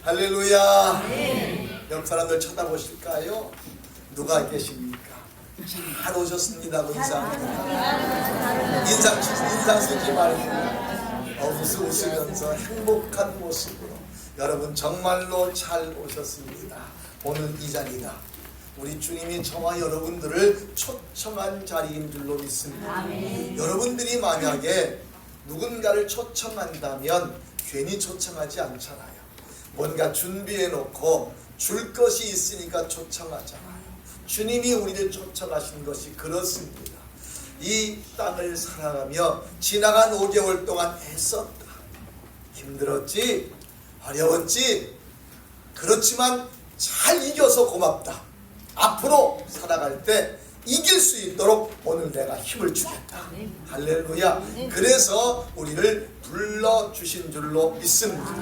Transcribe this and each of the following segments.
할렐루야. 옆 사람들 쳐다보실까요? 누가 계십니까? 잘 오셨습니다고 인사합니다. 인상 쓰지 말고 웃으면서 행복한 모습으로 여러분 정말로 잘 오셨습니다. 오늘 이 자리가 우리 주님이 저와 여러분들을 초청한 자리인 줄로 믿습니다. 아멘. 여러분들이 만약에 누군가를 초청한다면 괜히 초청하지 않잖아요. 뭔가 준비해 놓고 줄 것이 있으니까 초청하잖아요. 주님이 우리를 초청하신 것이 그렇습니다. 이 땅을 살아가며 지나간 5개월 동안 애썼다. 힘들었지? 어려웠지? 그렇지만 잘 이겨서 고맙다. 앞으로 살아갈 때 이길 수 있도록 오늘 내가 힘을 주겠다. 할렐루야. 그래서 우리를 불러주신 줄로 믿습니다.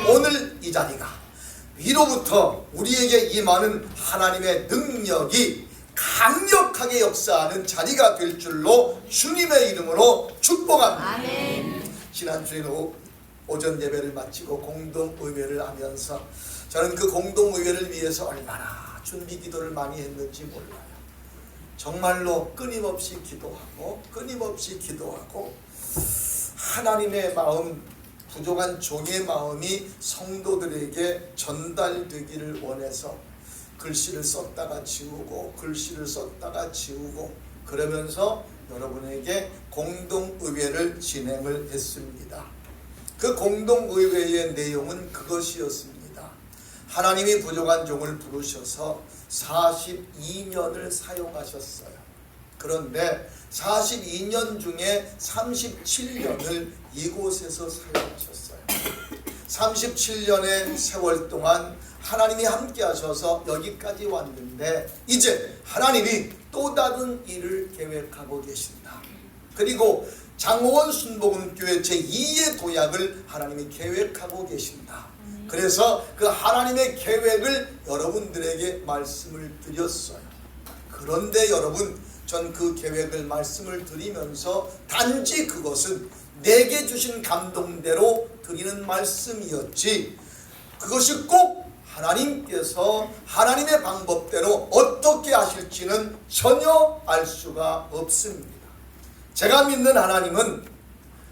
오늘 이 자리가 위로부터 우리에게 임하는 하나님의 능력이 강력하게 역사하는 자리가 될 줄로 주님의 이름으로 축복합니다. 지난주에는 오전 예배를 마치고 공동의회를 하면서 저는 그 공동의회를 위해서 얼마나 준비 기도를 많이 했는지 몰라요. 정말로 끊임없이 기도하고 하나님의 마음, 부족한 종의 마음이 성도들에게 전달되기를 원해서 글씨를 썼다가 지우고 그러면서 여러분에게 공동의회를 진행을 했습니다. 그 공동의회의 내용은 그것이었습니다. 하나님이 부족한 종을 부르셔서 42년을 사용하셨어요. 그런데 42년 중에 37년을 이곳에서 사용하셨어요. 37년의 세월 동안 하나님이 함께 하셔서 여기까지 왔는데 이제 하나님이 또 다른 일을 계획하고 계신다. 그리고 장호원 순복음교회 제2의 도약을 하나님이 계획하고 계신다. 그래서 그 하나님의 계획을 여러분들에게 말씀을 드렸어요. 그런데 여러분, 전 그 계획을 말씀을 드리면서 단지 그것은 내게 주신 감동대로 드리는 말씀이었지, 그것이 꼭 하나님께서 하나님의 방법대로 어떻게 하실지는 전혀 알 수가 없습니다. 제가 믿는 하나님은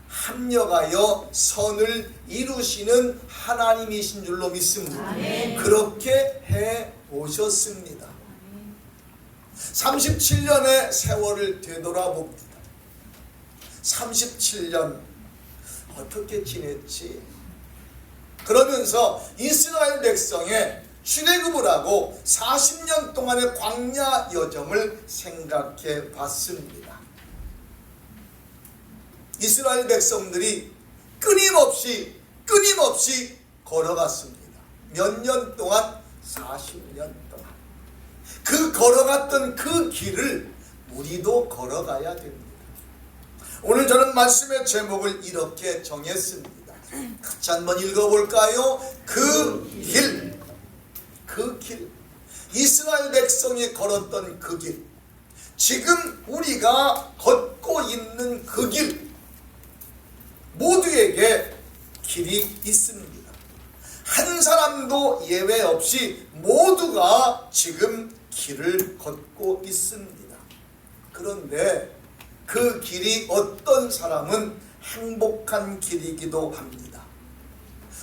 합력하여 선을 이루시는 하나님이신 줄로 믿습니다. 아멘. 그렇게 해 오셨습니다. 37년의 세월을 되돌아봅니다. 37년 어떻게 지냈지? 그러면서 이스라엘 백성의 출애굽을 하고 40년 동안의 광야 여정을 생각해 봤습니다. 이스라엘 백성들이 끊임없이 걸어갔습니다. 몇 년 동안? 40년 동안. 그 걸어갔던 그 길을 우리도 걸어가야 됩니다. 오늘 저는 말씀의 제목을 이렇게 정했습니다. 같이 한번 읽어볼까요? 그 길. 이스라엘 백성이 걸었던 그 길. 지금 우리가 걷고 있는 그 길. 모두에게 길이 있습니다. 한 사람도 예외 없이 모두가 지금 길을 걷고 있습니다. 그런데 그 길이 어떤 사람은 행복한 길이기도 합니다.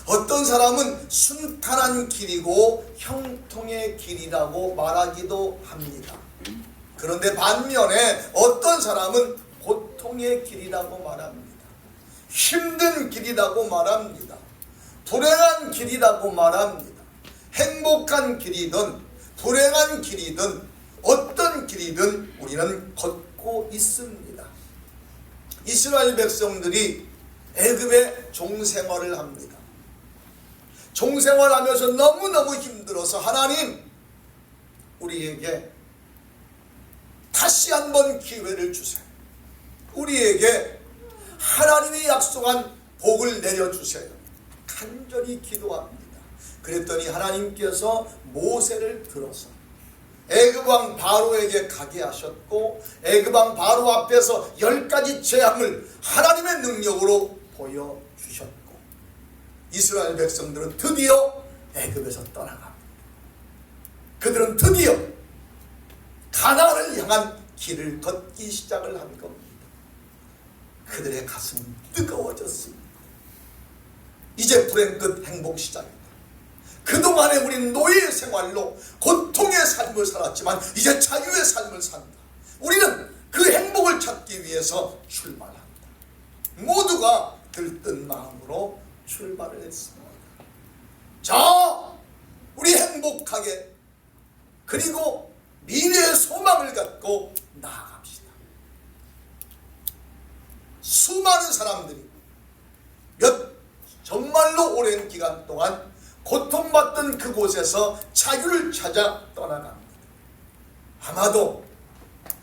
어떤 사람은 순탄한 길이고 형통의 길이라고 말하기도 합니다. 그런데 반면에 어떤 사람은 고통의 길이라고 말합니다. 힘든 길이라고 말합니다. 불행한 길이라고 말합니다. 행복한 길이든 불행한 길이든 어떤 길이든 우리는 걷고 있습니다. 이스라엘 백성들이 애굽의 종생활을 합니다. 종생활하면서 너무너무 힘들어서 하나님, 우리에게 다시 한번 기회를 주세요. 우리에게 하나님이 약속한 복을 내려주세요. 간절히 기도합니다. 그랬더니 하나님께서 모세를 들어서 애굽왕 바로에게 가게 하셨고, 애굽왕 바로 앞에서 10가지 재앙을 하나님의 능력으로 보여주셨고, 이스라엘 백성들은 드디어 애굽에서 떠나갑니다. 그들은 드디어 가나안을 향한 길을 걷기 시작을 한 겁니다. 그들의 가슴이 뜨거워졌습니다. 이제 불행 끝 행복 시작입니다. 그동안에 우리는 노예의 생활로 고통의 삶을 살았지만 이제 자유의 삶을 산다. 우리는 그 행복을 찾기 위해서 출발한다. 모두가 들뜬 마음으로 출발을 했습니다. 자, 우리 행복하게 그리고 미래의 소망을 갖고 나아갑시다. 수많은 사람들이 정말로 오랜 기간 동안 고통받던 그곳에서 자유를 찾아 떠나갑니다. 아마도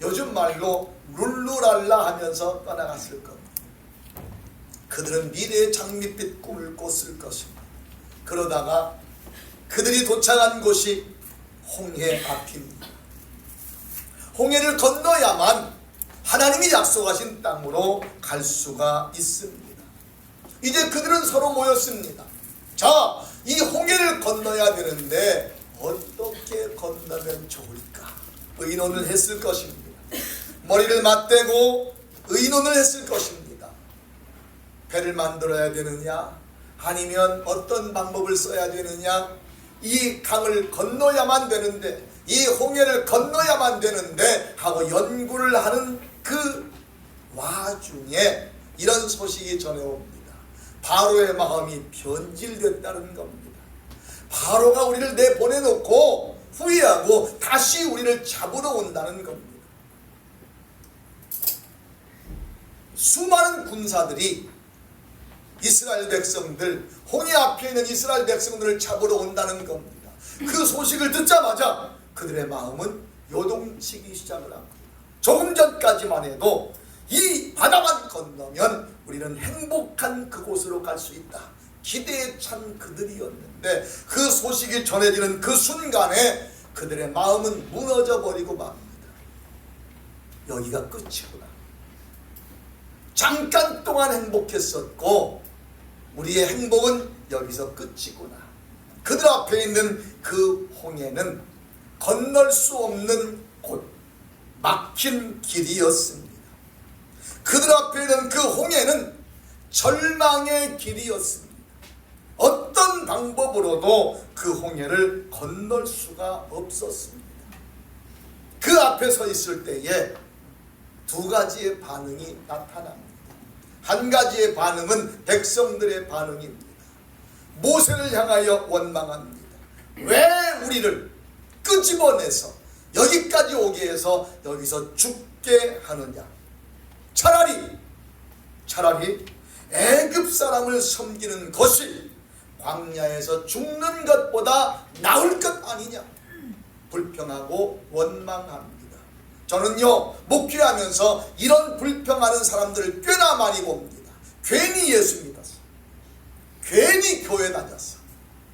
요즘 말로 룰루랄라 하면서 떠나갔을 겁니다. 그들은 미래의 장밋빛 꿈을 꿨을 것입니다. 그러다가 그들이 도착한 곳이 홍해 앞입니다. 홍해를 건너야만 하나님이 약속하신 땅으로 갈 수가 있습니다. 이제 그들은 서로 모였습니다. 자, 이 홍해를 건너야 되는데 어떻게 건너면 좋을까? 의논을 했을 것입니다. 머리를 맞대고 의논을 했을 것입니다. 배를 만들어야 되느냐? 아니면 어떤 방법을 써야 되느냐? 이 강을 건너야만 되는데, 이 홍해를 건너야만 되는데 하고 연구를 하는 그 와중에 이런 소식이 전해옵니다. 바로의 마음이 변질됐다는 겁니다. 바로가 우리를 내보내놓고 후회하고 다시 우리를 잡으러 온다는 겁니다. 수많은 군사들이 이스라엘 백성들, 홍해 앞에 있는 이스라엘 백성들을 잡으러 온다는 겁니다. 그 소식을 듣자마자 그들의 마음은 요동치기 시작을 합니다. 조금 전까지만 해도 이 바다만 건너면 우리는 행복한 그곳으로 갈 수 있다. 기대에 찬 그들이었는데 그 소식이 전해지는 그 순간에 그들의 마음은 무너져 버리고 맙니다. 여기가 끝이구나. 잠깐 동안 행복했었고 우리의 행복은 여기서 끝이구나. 그들 앞에 있는 그 홍해는 건널 수 없는 곳, 막힌 길이었습니다. 그들 앞에 있는 그 홍해는 절망의 길이었습니다. 어떤 방법으로도 그 홍해를 건널 수가 없었습니다. 그 앞에 서 있을 때에 두 가지의 반응이 나타납니다. 한 가지의 반응은 백성들의 반응입니다. 모세를 향하여 원망합니다. 왜 우리를 끄집어내서 여기까지 오게 해서 여기서 죽게 하느냐? 차라리 애굽 사람을 섬기는 것이 광야에서 죽는 것보다 나을 것 아니냐? 불평하고 원망합니다. 저는요, 목회하면서 이런 불평하는 사람들을 꽤나 많이 봅니다. 괜히 예수 믿었어, 괜히 교회 다녔어,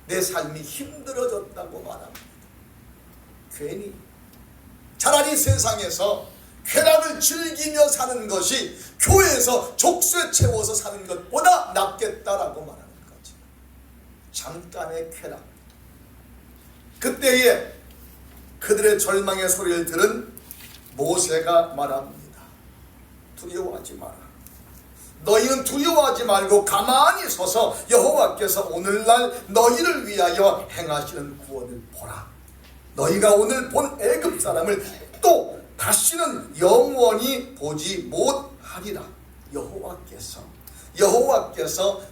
내 삶이 힘들어졌다고 말합니다. 괜히. 차라리 세상에서 쾌락을 즐기며 사는 것이 교회에서 족쇄 채워서 사는 것보다 낫겠다라고 말하는 거지. 잠깐의 쾌락. 그때에 그들의 절망의 소리를 들은 모세가 말합니다. 두려워하지 마라. 너희는 두려워하지 말고 가만히 서서 여호와께서 오늘날 너희를 위하여 행하시는 구원을 보라. 너희가 오늘 본 애굽 사람을 또 다시는 영원히 보지 못하리라. 여호와께서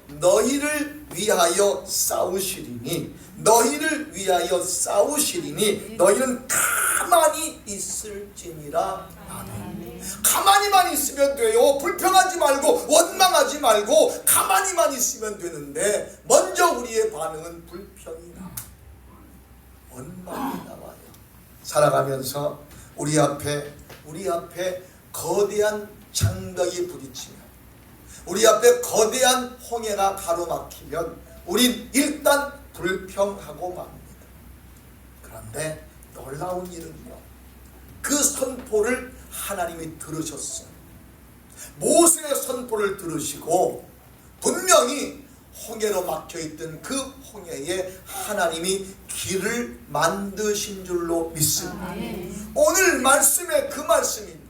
너희를 위하여 싸우시리니 너희는 가만히 있을지니라. 아멘. 가만히만 있으면 돼요. 불평하지 말고 원망하지 말고 가만히만 있으면 되는데 먼저 우리의 반응은 불평이 나와요. 원망이 나와요. 살아가면서 우리 앞에 거대한 장벽이 부딪히며 우리 앞에 거대한 홍해가 가로막히면 우린 일단 불평하고 맙니다. 그런데 놀라운 일은요, 그 선포를 하나님이 들으셨어요. 모세의 선포를 들으시고 분명히 홍해로 막혀있던 그 홍해에 하나님이 길을 만드신 줄로 믿습니다. 오늘 말씀에 그 말씀입니다.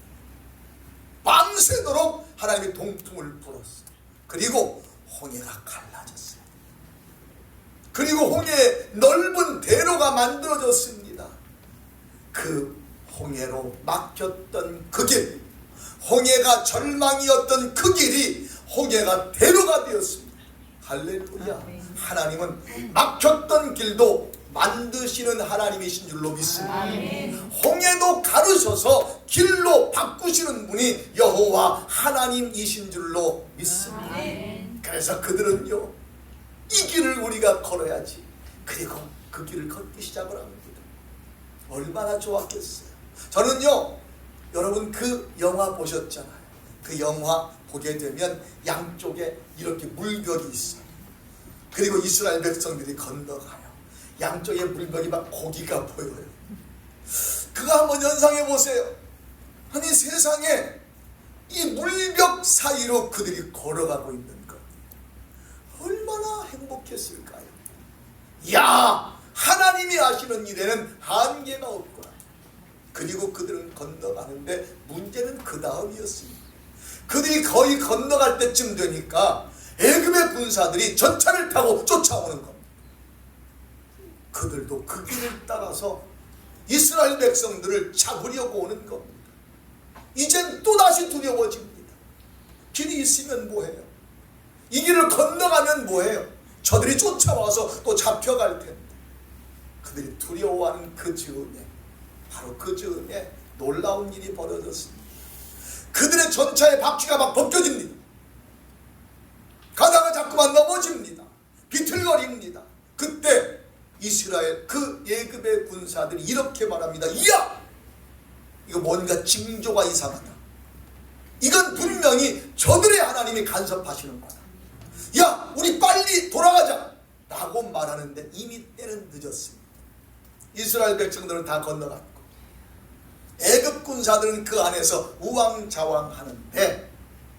밤새도록 하나님이 동풍을 불었어요. 그리고 홍해가 갈라졌어요. 그리고 홍해에 넓은 대로가 만들어졌습니다. 그 홍해로 막혔던 그 길, 홍해가 절망이었던 그 길이 홍해가 대로가 되었습니다. 할렐루야. 하나님은 막혔던 길도 만드시는 하나님이신 줄로 믿습니다. 홍해도 가르셔서 길로 바꾸시는 분이 여호와 하나님이신 줄로 믿습니다. 그래서 그들은요, 이 길을 우리가 걸어야지. 그리고 그 길을 걷기 시작을 합니다. 얼마나 좋았겠어요. 저는요, 여러분 그 영화 보셨잖아요. 그 영화 보게 되면 양쪽에 이렇게 물벽이 있어요. 그리고 이스라엘 백성들이 건너가요. 양쪽에 물벽이 막 고기가 보여요. 그거 한번 연상해 보세요. 아니 세상에 이 물벽 사이로 그들이 걸어가고 있는 것, 얼마나 행복했을까요? 야, 하나님이 하시는 일에는 한계가 없구나. 그리고 그들은 건너가는데 문제는 그 다음이었습니다. 그들이 거의 건너갈 때쯤 되니까 애굽의 군사들이 전차를 타고 쫓아오는 겁니다. 그들도 그 길을 따라서 이스라엘 백성들을 잡으려고 오는 겁니다. 이젠 또다시 두려워집니다. 길이 있으면 뭐해요? 이 길을 건너가면 뭐해요? 저들이 쫓아와서 또 잡혀갈 텐데. 그들이 두려워하는 그 즈음에, 바로 그 즈음에 놀라운 일이 벌어졌습니다. 그들의 전차의 바퀴가 막 벗겨집니다. 가다가 자꾸만 넘어집니다. 비틀거립니다. 그때 이스라엘 그 애굽의 군사들이 이렇게 말합니다. 이야! 이거 뭔가 징조가 이상하다. 이건 분명히 저들의 하나님이 간섭하시는 거다. 야, 우리 빨리 돌아가자! 라고 말하는데 이미 때는 늦었습니다. 이스라엘 백성들은 다 건너갔고 애굽 군사들은 그 안에서 우왕좌왕하는데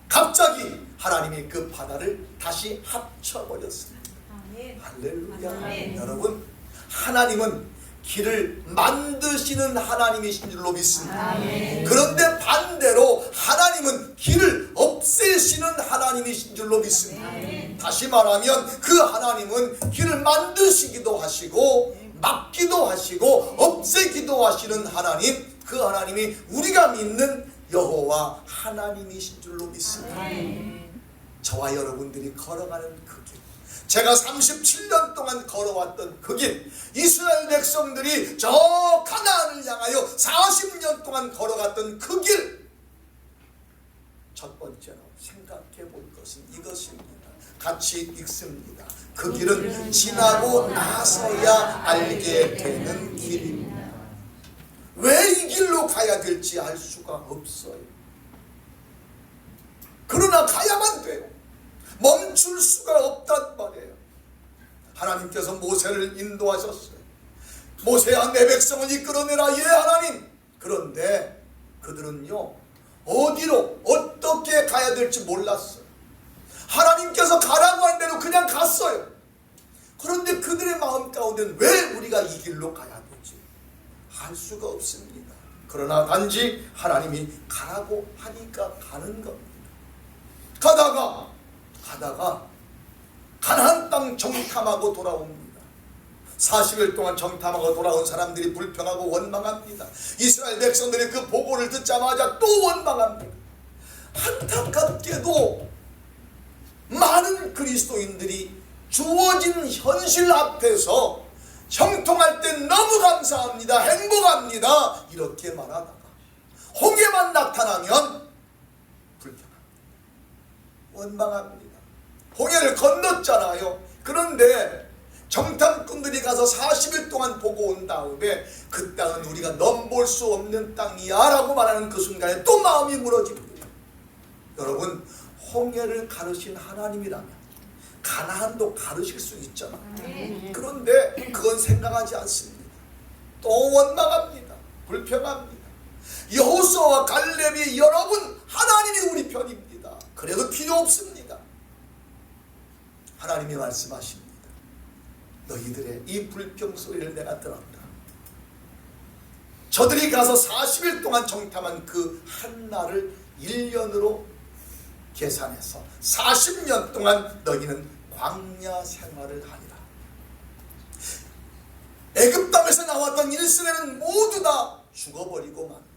갑자기 하나님이 그 바다를 다시 합쳐버렸습니다. 할렐루야. 여러분, 하나님은 길을 만드시는 하나님이신 줄로 믿습니다. 그런데 반대로 하나님은 길을 없애시는 하나님이신 줄로 믿습니다. 다시 말하면 그 하나님은 길을 만드시기도 하시고 막기도 하시고 없애기도 하시는 하나님, 그 하나님이 우리가 믿는 여호와 하나님이신 줄로 믿습니다. 저와 여러분들이 걸어가는 그 길, 제가 37년 동안 걸어왔던 그 길, 이스라엘 백성들이 저 가나안을 향하여 40년 동안 걸어갔던 그 길, 첫 번째로 생각해 볼 것은 이것입니다. 같이 읽습니다. 그 길은 지나고 나서야 알게 되는 길입니다. 왜 이 길로 가야 될지 알 수가 없어요. 그러나 가야만 돼요. 멈출 수가 없단 말이에요. 하나님께서 모세를 인도하셨어요. 모세야, 내 백성을 이끌어내라. 예, 하나님. 그런데 그들은요, 어디로 어떻게 가야 될지 몰랐어요. 하나님께서 가라고 한 대로 그냥 갔어요. 그런데 그들의 마음 가운데는 왜 우리가 이 길로 가야 되지? 알 수가 없습니다. 그러나 단지 하나님이 가라고 하니까 가는 겁니다. 가다가 가나안 땅 정탐하고 돌아옵니다. 40일 동안 정탐하고 돌아온 사람들이 불평하고 원망합니다. 이스라엘 백성들이 그 보고를 듣자마자 또 원망합니다. 안타깝게도 많은 그리스도인들이 주어진 현실 앞에서 형통할 땐 너무 감사합니다, 행복합니다, 이렇게 말하다가 홍해만 나타나면 불평합니다, 원망합니다. 홍해를 건넜잖아요. 그런데 정탐꾼들이 가서 40일 동안 보고 온 다음에 그 땅은 우리가 넘볼 수 없는 땅이야 라고 말하는 그 순간에 또 마음이 무너집니다. 여러분, 홍해를 가르신 하나님이라면 가나안도 가르칠 수 있잖아. 그런데 그건 생각하지 않습니다. 또 원망합니다, 불평합니다. 여호수아와 갈렙이 여러분, 하나님이 우리 편입니다. 그래도 필요 없습니다. 하나님이 말씀하십니다. 너희들의 이 불평 소리를 내가 들었다. 저들이 가서 40일 동안 정탐한 그 한 날을 1년으로 계산해서 40년 동안 너희는 광야 생활을 하리라. 애굽 땅에서 나왔던 이스라엘은 모두 다 죽어버리고 맙니다.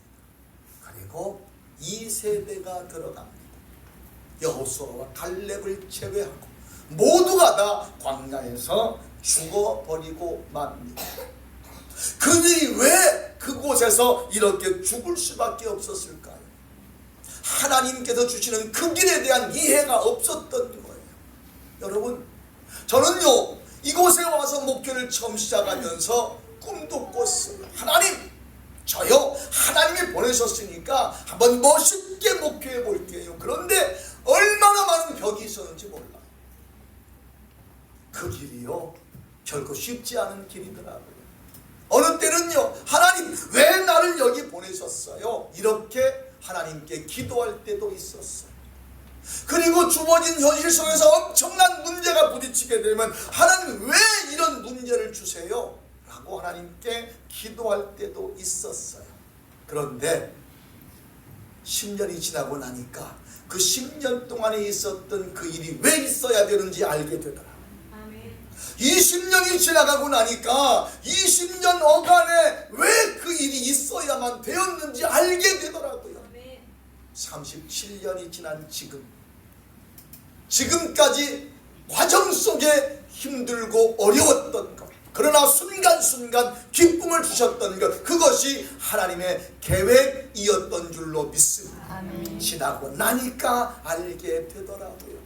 그리고 2세대가 들어갑니다. 여호수아와 갈렙을 제외하고 모두가 다 광야에서 죽어버리고 맙니다. 그들이 왜 그곳에서 이렇게 죽을 수밖에 없었을까요? 하나님께서 주시는 그 길에 대한 이해가 없었던 거예요. 여러분, 저는요 이곳에 와서 목회를 처음 시작하면서 꿈도 꿨어요. 하나님, 저요 하나님이 보내셨으니까 한번 멋있게 목회해 볼게요. 그런데 얼마나 많은 벽이 있었는지 몰라요. 그 길이요 결코 쉽지 않은 길이더라고요. 어느 때는요, 하나님 왜 나를 여기 보내셨어요? 이렇게 하나님께 기도할 때도 있었어요. 그리고 주어진 현실 속에서 엄청난 문제가 부딪히게 되면 하나님 왜 이런 문제를 주세요? 라고 하나님께 기도할 때도 있었어요. 그런데 10년이 지나고 나니까 그 10년 동안에 있었던 그 일이 왜 있어야 되는지 알게 되더라. 20년이 지나가고 나니까 20년 어간에 왜 그 일이 있어야만 되었는지 알게 되더라고요. 37년이 지난 지금까지 과정 속에 힘들고 어려웠던 것, 그러나 순간순간 기쁨을 주셨던 것, 그것이 하나님의 계획이었던 줄로 믿습니다. 지나고 나니까 알게 되더라고요.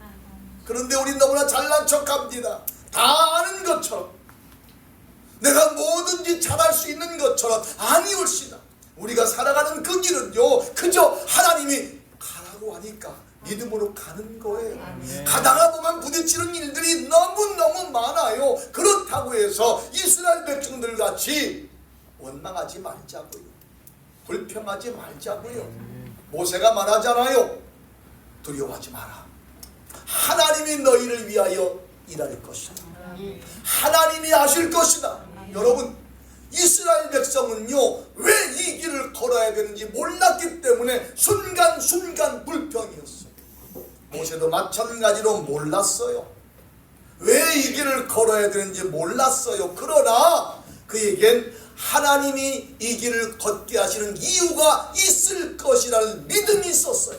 그런데 우리 너무나 잘난 척합니다. 다 아는 것처럼, 내가 뭐든지 잘할 수 있는 것처럼. 아니올시다. 우리가 살아가는 그 길은요 그저 하나님이 가라고 하니까 믿음으로 가는 거예요. 가다가 보면 부딪히는 일들이 너무너무 많아요. 그렇다고 해서 이스라엘 백성들 같이 원망하지 말자고요. 불평하지 말자고요. 모세가 말하잖아요. 두려워하지 마라. 하나님이 너희를 위하여 일할 것이다. 하나님이 하실 것이다. 여러분, 이스라엘 백성은요 왜 이 길을 걸어야 되는지 몰랐기 때문에 순간순간 불평이었어요. 모세도 마찬가지로 몰랐어요. 왜 이 길을 걸어야 되는지 몰랐어요. 그러나 그에겐 하나님이 이 길을 걷게 하시는 이유가 있을 것이라는 믿음이 있었어요.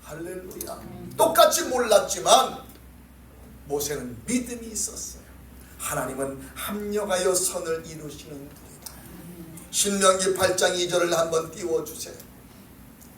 할렐루야. 똑같이 몰랐지만 모세는 믿음이 있었어요. 하나님은 합력하여 선을 이루시는 분이다. 신명기 8장 2절을 한번 띄워주세요.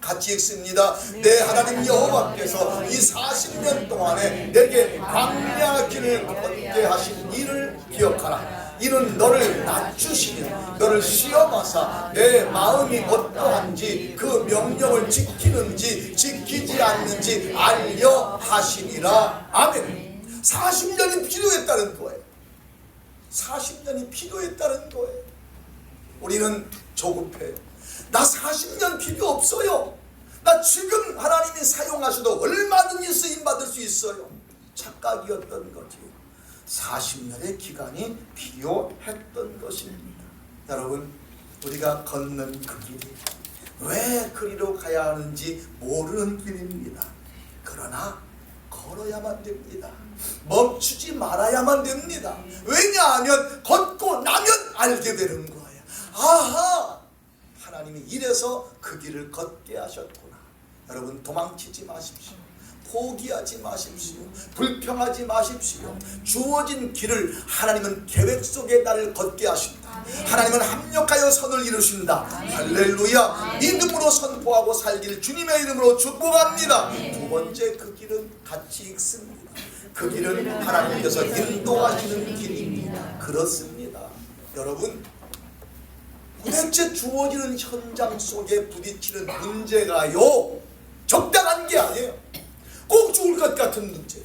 같이 읽습니다. 내 하나님 여호와께서 이 40년 동안에 내게 광야 길을 걷게 하신 일을 기억하라. 이는 너를 낮추시며 너를 시험하사 내 마음이 어떠한지 그 명령을 지키는지 지키지 않는지 알려 하시니라. 아멘. 40년이 필요했다는 거예요. 40년이 필요했다는 거예요. 우리는 조급해요. 나 40년 필요 없어요. 나 지금 하나님이 사용하셔도 얼마든지 쓰임받을 수 있어요. 착각이었던 거지요. 40년의 기간이 필요했던 것입니다. 여러분, 우리가 걷는 그 길이 왜 그리로 가야 하는지 모르는 길입니다. 그러나 걸어야만 됩니다. 멈추지 말아야만 됩니다. 왜냐하면 걷고 나면 알게 되는 거예요. 아하! 하나님이 이래서 그 길을 걷게 하셨구나. 여러분, 도망치지 마십시오. 포기하지 마십시오. 불평하지 마십시오. 주어진 길을 하나님은 계획 속에 나를 걷게 하신다. 하나님은 합력하여 선을 이루신다. 할렐루야. 믿음으로 선포하고 살길 주님의 이름으로 축복합니다. 두 번째, 그 길은 같이 읽습니다. 그 길은 하나님께서 인도하시는 길입니다. 그렇습니다. 여러분, 도대체 주어지는 현장 속에 부딪히는 문제가요 적당한 게 아니에요. 꼭 죽을 것 같은 문제.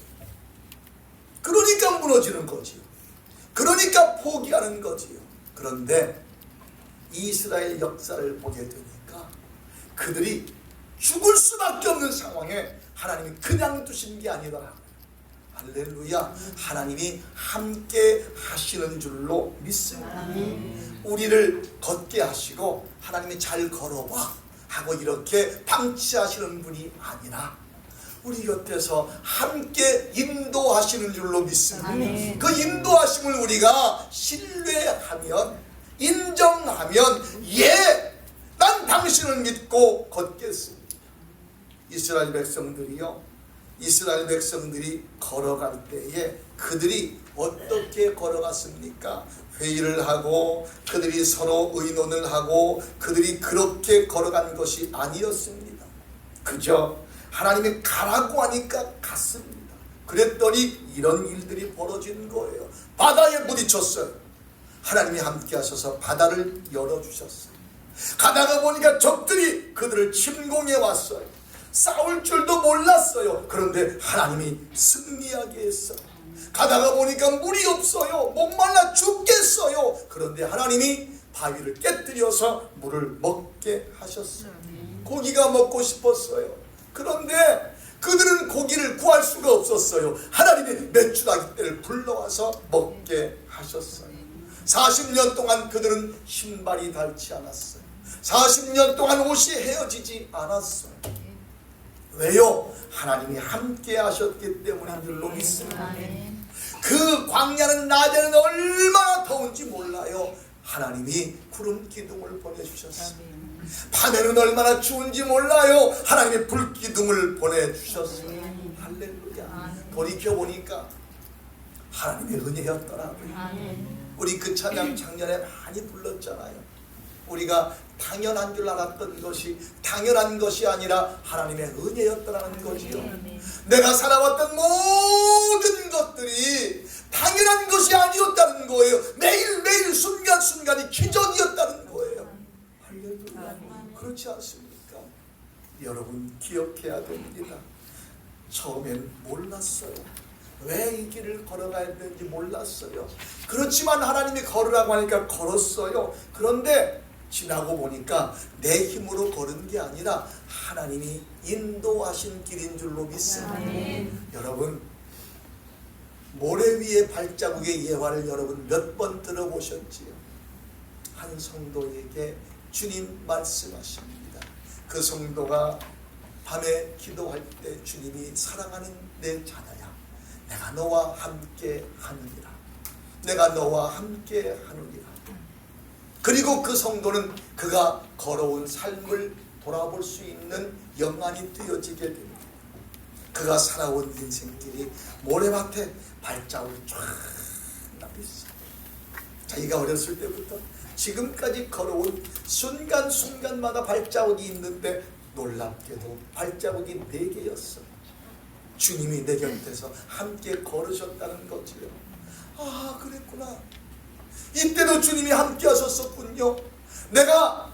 그러니까 무너지는 거지요. 그러니까 포기하는 거지요. 그런데 이스라엘 역사를 보게 되니까 그들이 죽을 수밖에 없는 상황에 하나님이 그냥 두신 게 아니더라. 할렐루야. 하나님이 함께 하시는 줄로 믿습니다. 우리를 걷게 하시고 하나님이 잘 걸어봐 하고 이렇게 방치하시는 분이 아니라 우리 곁에서 함께 인도하시는 줄로 믿습니다. 그 인도하심을 우리가 신뢰하면, 인정하면, 예, 난 당신을 믿고 걷겠습니다. 이스라엘 백성들이 걸어갈 때에 그들이 어떻게 걸어갔습니까? 회의를 하고 그들이 서로 의논을 하고 그들이 그렇게 걸어간 것이 아니었습니다. 그저 하나님이 가라고 하니까 갔습니다. 그랬더니 이런 일들이 벌어진 거예요. 바다에 부딪혔어요. 하나님이 함께 하셔서 바다를 열어주셨어요. 가다가 보니까 적들이 그들을 침공해 왔어요. 싸울 줄도 몰랐어요. 그런데 하나님이 승리하게 했어요. 가다가 보니까 물이 없어요. 목말라 죽겠어요. 그런데 하나님이 바위를 깨뜨려서 물을 먹게 하셨어요. 고기가 먹고 싶었어요. 그런데 그들은 고기를 구할 수가 없었어요. 하나님이 메추라기 떼를 불러와서 먹게 하셨어요. 40년 동안 그들은 신발이 닳지 않았어요. 40년 동안 옷이 헤어지지 않았어요. 왜요? 하나님이 함께 하셨기 때문인 줄로 믿습니다. 그 광야는 낮에는 얼마나 더운지 몰라요. 하나님이 구름 기둥을 보내주셨어요. 밤에는 얼마나 추운지 몰라요. 하나님이 불 기둥을 보내주셨어요. 할렐루야. 돌이켜보니까 하나님의 은혜였더라고요. 우리 그 찬양 작년에 많이 불렀잖아요. 우리가 당연한 줄 알았던 것이 당연한 것이 아니라 하나님의 은혜였더라는 거지요. 내가 살아왔던 모든 것들이 당연한 것이 아니었다는 거예요. 매일매일 순간순간이 기적이었다는 거예요. 할렐루야. 그렇지 않습니까? 여러분 기억해야 됩니다. 처음엔 몰랐어요. 왜 이 길을 걸어가야 되는지 몰랐어요. 그렇지만 하나님이 걸으라고 하니까 걸었어요. 그런데 지나고 보니까 내 힘으로 걸은 게 아니라 하나님이 인도하신 길인 줄로 믿습니다. 여러분, 모래 위에 발자국의 예화를 여러분 몇 번 들어보셨지요? 한 성도에게 주님 말씀하십니다. 그 성도가 밤에 기도할 때 주님이 사랑하는 내 자녀야, 내가 너와 함께 하느니라. 내가 너와 함께 하느니라. 그리고 그 성도는 그가 걸어온 삶을 돌아볼 수 있는 영안이 뜨여지게 됩니다. 그가 살아온 인생길이 모래밭에 발자국이 쫙 나있어요. 자기가 어렸을 때부터 지금까지 걸어온 순간순간마다 발자국이 있는데 놀랍게도 발자국이 4개였어요. 주님이 내 곁에서 함께 걸으셨다는 거지요. 아, 그랬구나. 이때도 주님이 함께 하셨었군요. 내가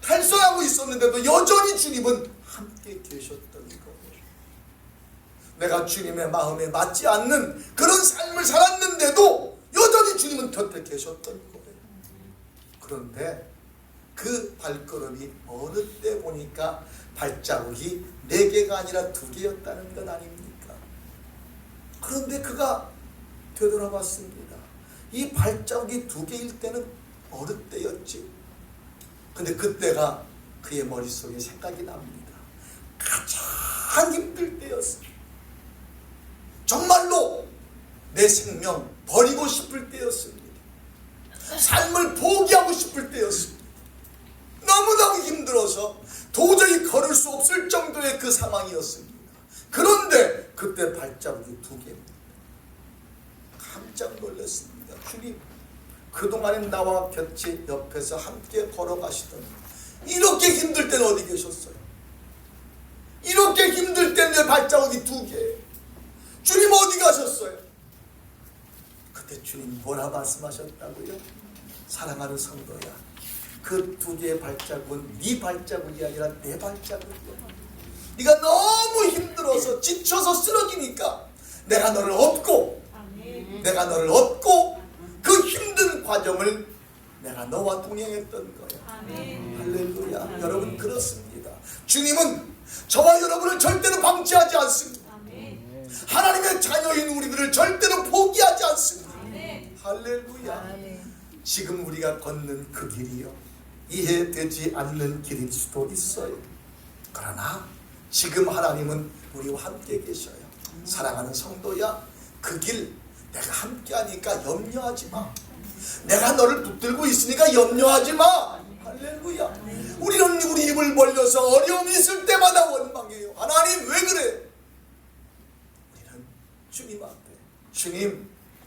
탈선하고 있었는데도 여전히 주님은 함께 계셨던 거예요. 내가 주님의 마음에 맞지 않는 그런 삶을 살았는데도 여전히 주님은 곁에 계셨던 거예요. 그런데 그 발걸음이 어느 때 보니까 발자국이 4개가 아니라 2개였다는 건 아닙니까? 그런데 그가 되돌아봤습니다. 이 발자국이 2개일 때는 어느 때였지? 근데 그때가 그의 머릿속에 생각이 납니다. 가장 힘들 때였어요. 정말로 내 생명 버리고 싶을 때였습니다. 삶을 포기하고 싶을 때였습니다. 너무너무 힘들어서 도저히 걸을 수 없을 정도의 그 상황이었습니다. 그런데 그때 발자국이 2개입니다. 깜짝 놀랐습니다. 주님, 그동안엔 나와 곁이 옆에서 함께 걸어가시더니 이렇게 힘들 때는 어디 계셨어요? 이렇게 힘들 때는 왜 발자국이 2개? 주님 어디 가셨어요? 그때 주님 뭐라 말씀하셨다고요? 사랑하는 성도야, 그 2개의 발자국은 네 발자국이 아니라 내 발자국이야. 네가 너무 힘들어서 지쳐서 쓰러지니까 내가 너를 업고 그 힘든 과정을 내가 너와 동행했던 거야. 할렐루야. 여러분, 그렇습니다. 주님은 저와 여러분을 절대로 방치하지 않습니다. 하나님의 자녀인 우리들을 절대로 포기하지 않습니다. 할렐루야. 지금 우리가 걷는 그 길이요, 이해되지 않는 길일 수도 있어요. 그러나 지금 하나님은 우리와 함께 계셔요. 사랑하는 성도야, 그 길 내가 함께 하니까 염려하지 마. 내가 너를 붙들고 있으니까 염려하지 마. 할렐루야. 우리는 우리 입을 벌려서 어려움이 있을 때마다 원망해요. 하나님 왜 그래? 우리는 주님 앞에,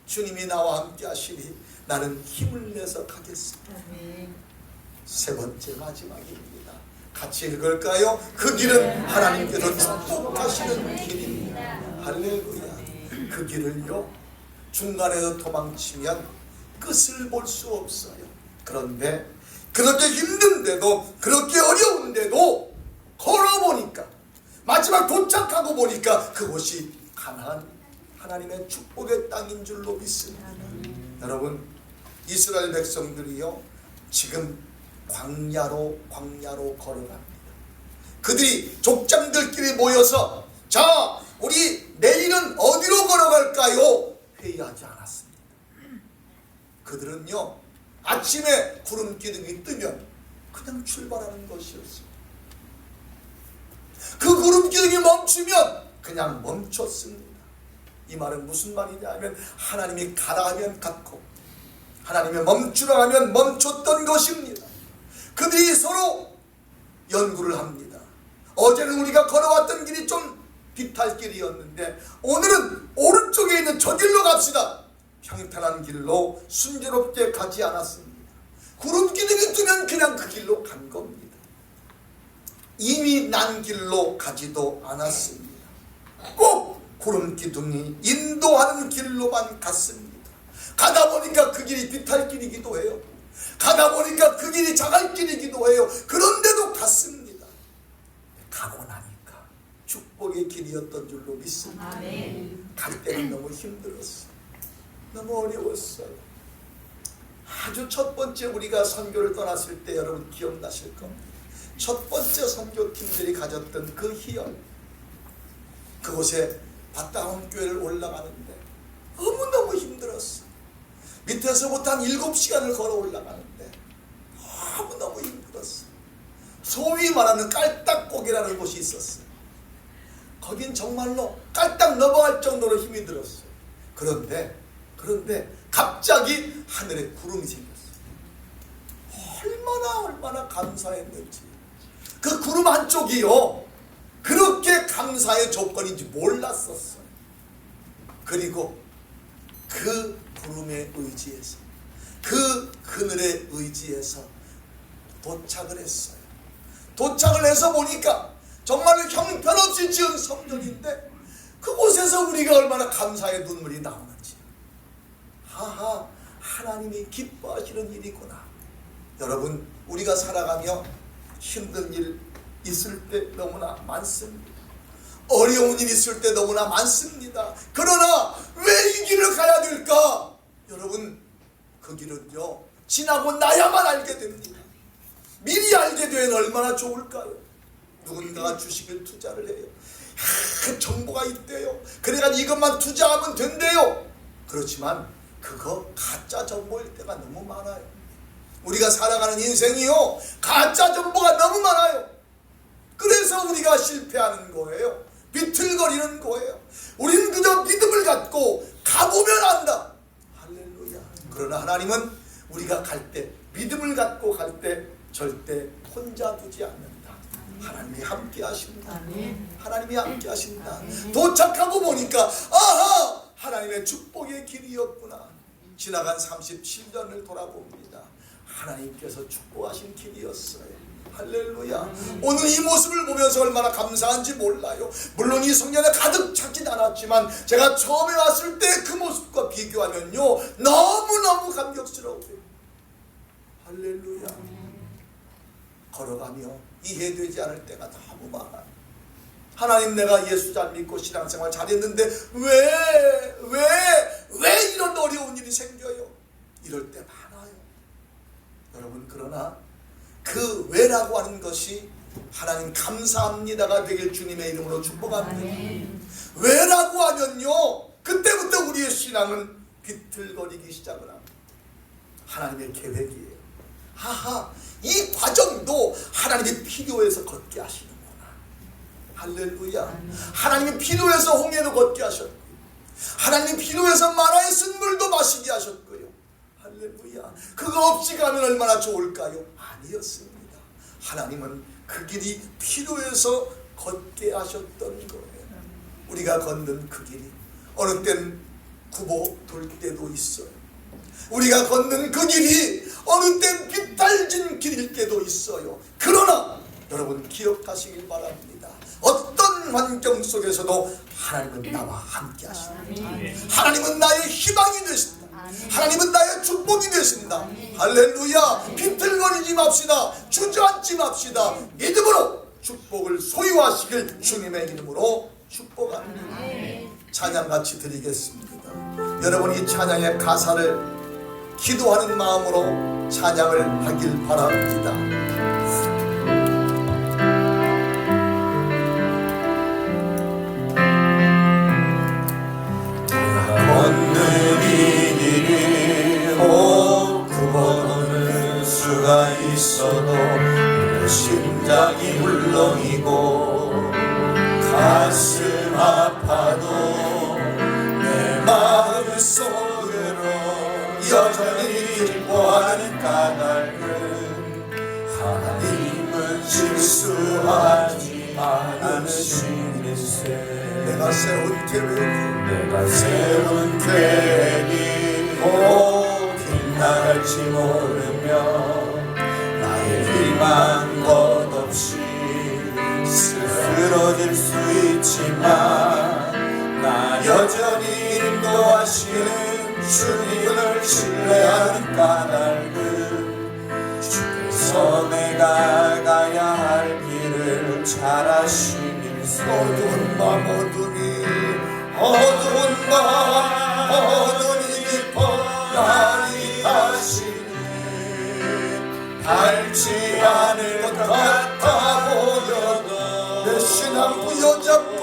주님이 나와 함께 하시니 나는 힘을 내서 가겠습니다. 세 번째 마지막입니다. 같이 읽을까요? 그 길은 하나님께서 축복하시는 길입니다. 할렐루야. 그 길을요, 중간에서 도망치면 끝을 볼 수 없어요. 그런데 그렇게 힘든데도, 그렇게 어려운데도 걸어보니까, 마지막 도착하고 보니까 그곳이 가나안 하나님의 축복의 땅인 줄로 믿습니다. 여러분, 이스라엘 백성들이요, 지금 광야로 걸어갑니다. 그들이 족장들끼리 모여서 자, 우리 내일은 어디로 걸어갈까요? 회의하지 않았습니다. 그들은요, 아침에 구름 기둥이 뜨면 그냥 출발하는 것이었어요. 그 구름 기둥이 멈추면 그냥 멈췄습니다. 이 말은 무슨 말이냐 하면, 하나님이 가라 하면 갔고 하나님이 멈추라 하면 멈췄던 것입니다. 그들이 서로 연구를 합니다. 어제는 우리가 걸어왔던 길이 좀 비탈길이었는데 오늘은 오른쪽에 있는 저 길로 갑시다. 평탄한 길로 순조롭게 가지 않았습니다. 구름 기둥이 뜨면 그냥 그 길로 간 겁니다. 이미 난 길로 가지도 않았습니다. 꼭 구름 기둥이 인도하는 길로만 갔습니다. 가다 보니까 그 길이 비탈길이기도 해요. 가다 보니까 그 길이 자갈길이기도 해요. 그런데도 갔습니다. 가고 나니까 축복의 길이었던 줄로 믿습니다. 갈 때는 너무 힘들었어요. 너무 어려웠어요. 아주 첫 번째 우리가 선교를 떠났을 때 여러분 기억나실 겁니다. 첫 번째 선교팀들이 가졌던 그 희열, 그곳에 바다원 교회를 올라가는데 너무너무 힘들었어요. 밑에서부터 한 7시간을 걸어 올라가는데 너무너무 힘들었어요. 소위 말하는 깔딱고개라는 곳이 있었어요. 거긴 정말로 깔딱 넘어갈 정도로 힘이 들었어요. 그런데 갑자기 하늘에 구름이 생겼어요. 얼마나 감사했는지. 그 구름 한쪽이요, 그렇게 감사의 조건인지 몰랐었어요. 그리고 그 구름에 의지해서, 그 그늘에 의지해서 도착을 했어요. 도착을 해서 보니까 정말로 형편없이 지은 성전인데 그곳에서 우리가 얼마나 감사의 눈물이 나오는지. 하하, 하나님이 기뻐하시는 일이구나. 여러분, 우리가 살아가며 힘든 일 있을 때 너무나 많습니다. 어려운 일 있을 때 너무나 많습니다. 그러나 왜 이 길을 가야 될까? 여러분, 그 길은요, 지나고 나야만 알게 됩니다. 미리 알게 되면 얼마나 좋을까요? 누군가가 주식을 투자를 해요. 정보가 있대요. 그래가지고 이것만 투자하면 된대요. 그렇지만 그거 가짜 정보일 때가 너무 많아요. 우리가 살아가는 인생이요, 가짜 정보가 너무 많아요. 그래서 우리가 실패하는 거예요. 비틀거리는 거예요. 우리는 그저 믿음을 갖고 가보면 안다. 할렐루야. 그러나 하나님은 우리가 갈 때, 믿음을 갖고 갈 때 절대 혼자 두지 않는다. 하나님이 함께 하신다. 하나님이 함께 하신다. 도착하고 보니까 아하, 하나님의 축복의 길이었구나. 지나간 37년을 돌아봅니다. 하나님께서 축복하신 길이었어요. 할렐루야. 오늘 이 모습을 보면서 얼마나 감사한지 몰라요. 물론 이 성전에 가득 차진 않았지만 제가 처음에 왔을 때 그 모습과 비교하면요, 너무너무 감격스러워요. 할렐루야. 걸어가며 이해되지 않을 때가 너무 많아요. 하나님, 내가 예수 잘 믿고 신앙생활 잘했는데 왜 이런 어려운 일이 생겨요? 이럴 때 많아요. 여러분, 그러나 그 왜라고 하는 것이 하나님 감사합니다가 되길 주님의 이름으로 축복합니다. 왜라고 하면요, 그때부터 우리의 신앙은 비틀거리기 시작을 합니다. 하나님의 계획이에요. 하하, 이 과정도 하나님이 필요해서 걷게 하시는구나. 할렐루야. 하나님이 필요해서 홍해를 걷게 하셨고, 하나님이 필요해서 마라의 쓴물도 마시게 하셨고요. 할렐루야. 그거 없이 가면 얼마나 좋을까요? 아니었습니다. 하나님은 그 길이 필요해서 걷게 하셨던 거예요. 우리가 걷는 그 길이 어느 땐 굽어 돌 때도 있어요. 우리가 걷는 그 길이 어느 땐 비탈진 길일 때도 있어요. 그러나 여러분 기억하시길 바랍니다. 어떤 환경 속에서도 하나님은 나와 함께 하신다. 하나님은 나의 희망이 되신다. 하나님은 나의 축복이 되신다. 할렐루야. 비틀거리지 맙시다. 주저앉지 맙시다. 믿음으로 축복을 소유하시길 주님의 이름으로 축복합니다. 찬양같이 드리겠습니다. 여러분, 이 찬양의 가사를 기도하는 마음으로 찬양을 하길 바랍니다. 걷는 이 길이 굽어도는 수가 있어도 내 심장이 울렁이고 가슴 아파도 내 마음 속으로 여전히 기뻐하는 까닭은 하나님은 실수하지 않으시는세. 내가 세운 계획이 곧 빗나갈지 모르며 나의 희망 것없이 쓰러질 수 있지만 나 여전히 인도하시는 주님을 신뢰하는 까닭은 주께서 내가 가야 할 길을 잘 아시면서 어두운 밤 어두운 이 깊어 날이 다시는 닳지 않을 것 같아 보여도 내 신앙 부여잡고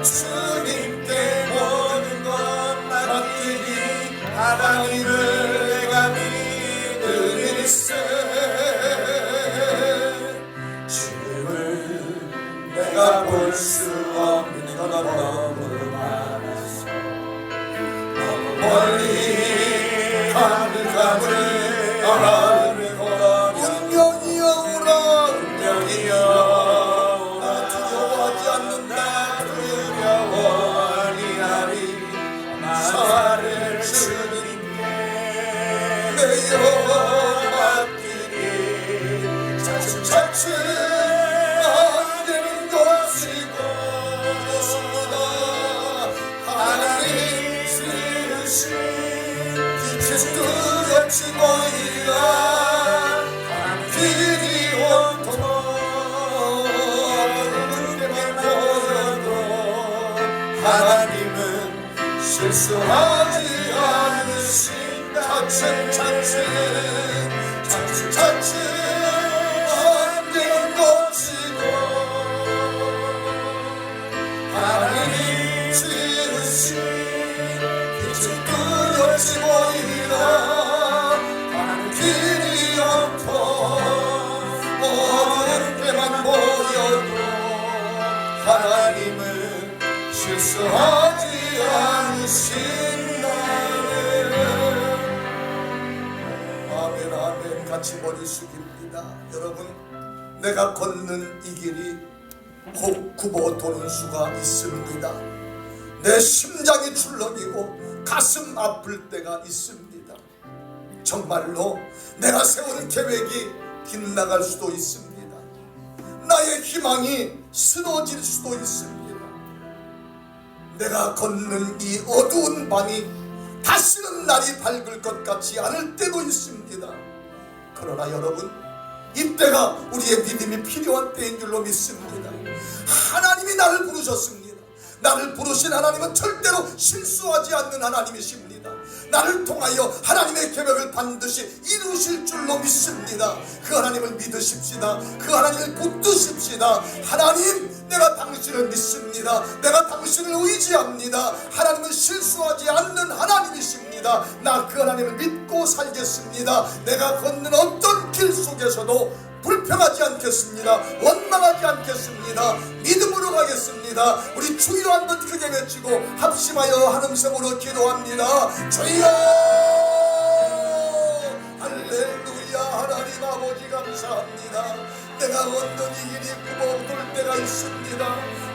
주님께 모든 것 맡기니 하나님을 내가 믿으리세. 주님을 내가 볼 수 없는 것 너무 많아서 너무 멀리 하늘감을 나를 걸어며 운명이여 오라. 운명이여 나 두려워하지 않는다. 두려워하리하리 나를 주님께 내어 맡기니 차츰 안 되는 것이고 하나님 지으신 빛이 뚜렷이 보이라. 길이 온통 눈에만 보여도 하나님은 실수하지 않으신다. 차츰 안 되는 것이고 하나님 지으신 빛이 뚜렷이 보이라. 길이 온통 어두운 때만 보여도 하나님은 실수하지 않으신다. 아멘 아멘. 같이 머리 숙입니다. 여러분, 내가 걷는 이 길이 곧 굽어 도는 수가 있습니다. 내 심장이 출렁이고 가슴 아플 때가 있습니다. 정말로 내가 세운 계획이 빗나갈 수도 있습니다. 나의 희망이 쓰러질 수도 있습니다. 내가 걷는 이 어두운 밤이 다시는 날이 밝을 것 같지 않을 때도 있습니다. 그러나 여러분, 이때가 우리의 믿음이 필요한 때인 줄로 믿습니다. 하나님이 나를 부르셨습니다. 나를 부르신 하나님은 절대로 실수하지 않는 하나님이십니다. 나를 통하여 하나님의 계획을 반드시 이루실 줄로 믿습니다. 그 하나님을 믿으십시다. 그 하나님을 붙드십시다. 하나님, 내가 당신을 믿습니다. 내가 당신을 의지합니다. 하나님은 실수하지 않는 하나님이십니다. 나 그 하나님을 믿고 살겠습니다. 내가 걷는 어떤 길 속에서도 불평하지 않겠습니다. 원망하지 않겠습니다. 믿음으로 가겠습니다. 우리 주여 한번 크게 외치고 합심하여 한 음성으로 기도합니다. 주여, 할렐루야. 하나님 아버지 감사합니다. 내가 걷는 이 길이 구멍 뚫을 때가 있습니다.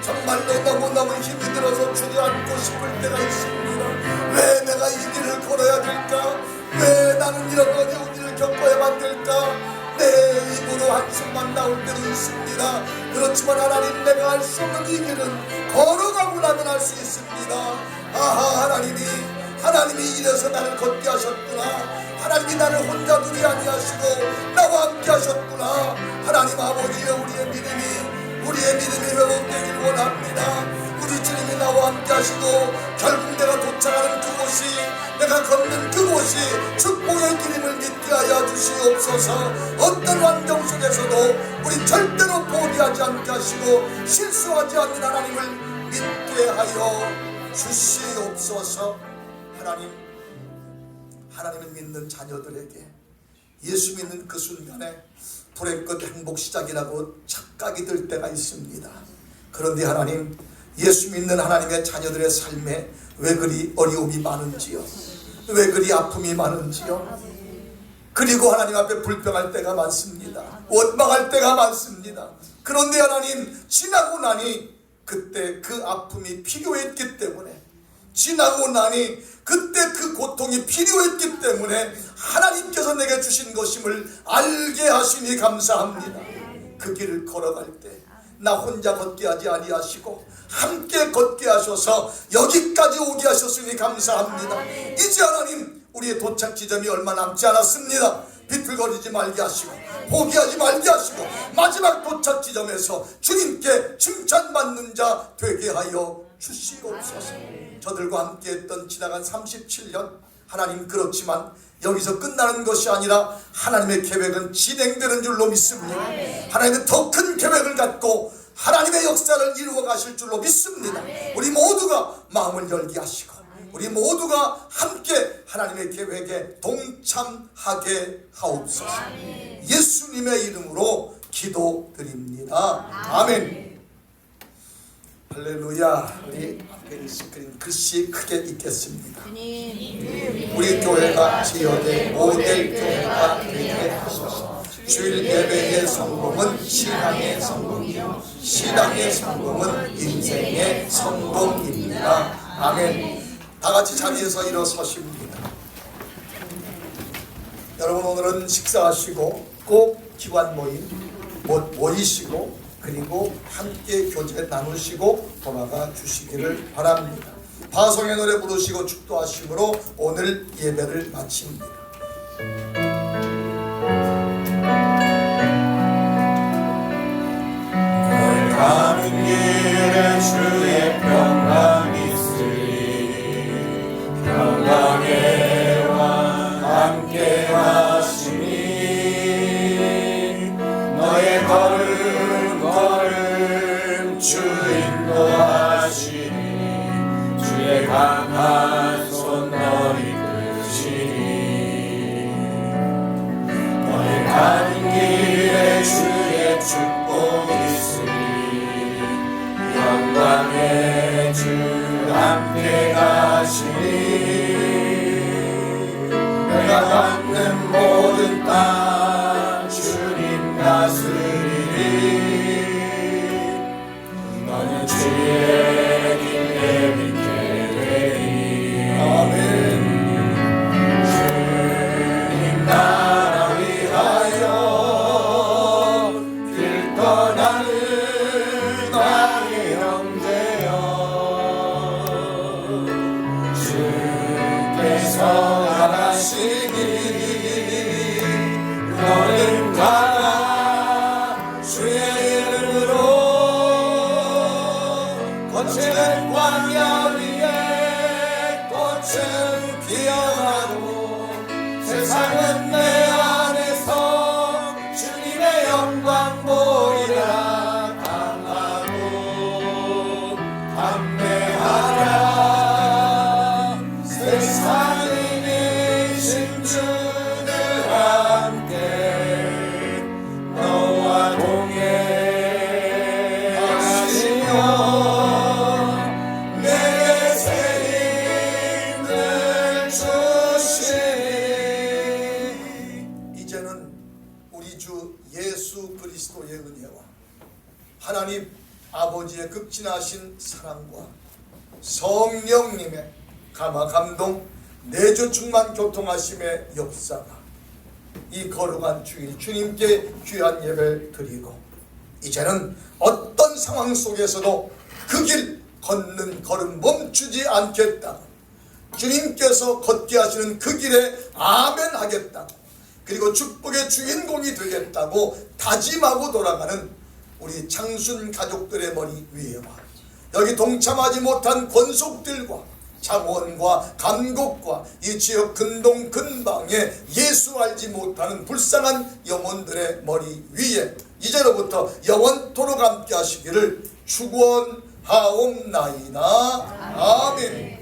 정말로 너무너무 힘이 들어서 주저앉고 싶을 때가 있습니다. 왜 내가 이 길을 걸어야 될까? 왜 나는 이런 어려운 일을 겪어야만 될까? 내 입으로 한숨만 나올 때도 있습니다. 그렇지만 하나님, 내가 할 수 없는 이 길은 걸어가고 나면 할 수 있습니다. 아하, 하나님이 이래서 나를 걷게 하셨구나. 하나님이 나를 혼자 두지 아니하시고 나와 함께 하셨구나. 하나님 아버지여, 우리의 믿음이 회복되길 원합니다. 우리 주님이 나와 함께 하시고 결국 내가 도착하는 그곳이, 내가 걷는 그곳이 축복의 길임을 믿게 하여 주시옵소서. 어떤 환경 속에서도 우리 절대로 포기하지 않게 하시고 실수하지 않는 하나님을 믿게 하여 주시옵소서. 하나님을 믿는 자녀들에게 예수 믿는 그 순간에 불의 끝 행복 시작이라고 착각이 들 때가 있습니다. 그런데 하나님, 예수 믿는 하나님의 자녀들의 삶에 왜 그리 어려움이 많은지요, 왜 그리 아픔이 많은지요. 그리고 하나님 앞에 불평할 때가 많습니다. 원망할 때가 많습니다. 그런데 하나님, 지나고 나니 그때 그 아픔이 필요했기 때문에, 지나고 나니 그때 그 고통이 필요했기 때문에 하나님께서 내게 주신 것임을 알게 하시니 감사합니다. 그 길을 걸어갈 때 나 혼자 걷게 하지 아니하시고 함께 걷게 하셔서 여기까지 오게 하셨으니 감사합니다. 이제 하나님, 우리의 도착 지점이 얼마 남지 않았습니다. 비틀거리지 말게 하시고 포기하지 말게 하시고 마지막 도착 지점에서 주님께 칭찬받는 자 되게 하여 주시옵소서. 저들과 함께 했던 지나간 37년, 하나님, 그렇지만 여기서 끝나는 것이 아니라 하나님의 계획은 진행되는 줄로 믿습니다. 하나님은 더 큰 계획을 갖고 하나님의 역사를 이루어 가실 줄로 믿습니다. 우리 모두가 마음을 열게 하시고 우리 모두가 함께 하나님의 계획에 동참하게 하옵소서. 예수님의 이름으로 기도드립니다. 아멘. 할렐루야. 우리 앞에 스크린 글씨 크게 읽겠습니다. 우리 교회가 지어내 모델 교회가 되게 하소서. 주일 예배의 성공은 신앙의 성공이요, 신앙의 성공은 인생의 성공입니다. 아멘. 다 같이 자리에서 일어서십니다. 여러분, 오늘은 식사하시고 꼭 기관 모임 모이시고 그리고 함께 교제 나누시고 돌아가 주시기를 바랍니다. 파송의 노래 부르시고 축도하심으로 오늘 예배를 마칩니다. 가는 길에 주의 평강 있으리. 평강의 왕 함께 하시니 너의 걸음 주 인도하시니 주의 강한 손 너희 이끄시니 너의 가는 길에 주의 축복 있으리. 영광의 주 함께 가시니 내가 받는 모든 땅 주님 다스리니 너는 주의 길에 믿게 되리. 아멘. 주님 나라 위하여 길 떠나는 주께서 하시니 충만하신 사랑과 성령님의 감화 감동 내주 충만 교통하심의 역사가 이 거룩한 주일 주님께 귀한 예배를 드리고 이제는 어떤 상황 속에서도 그 길 걷는 걸음 멈추지 않겠다고 주님께서 걷게 하시는 그 길에 아멘 하겠다고 그리고 축복의 주인공이 되겠다고 다짐하고 돌아가는 우리 창순 가족들의 머리 위에와 여기 동참하지 못한 권속들과 장원과 감곡과 이 지역 근동 근방에 예수 알지 못하는 불쌍한 영혼들의 머리 위에 이제로부터 영원토록 함께 하시기를 축원하옵나이다. 아멘.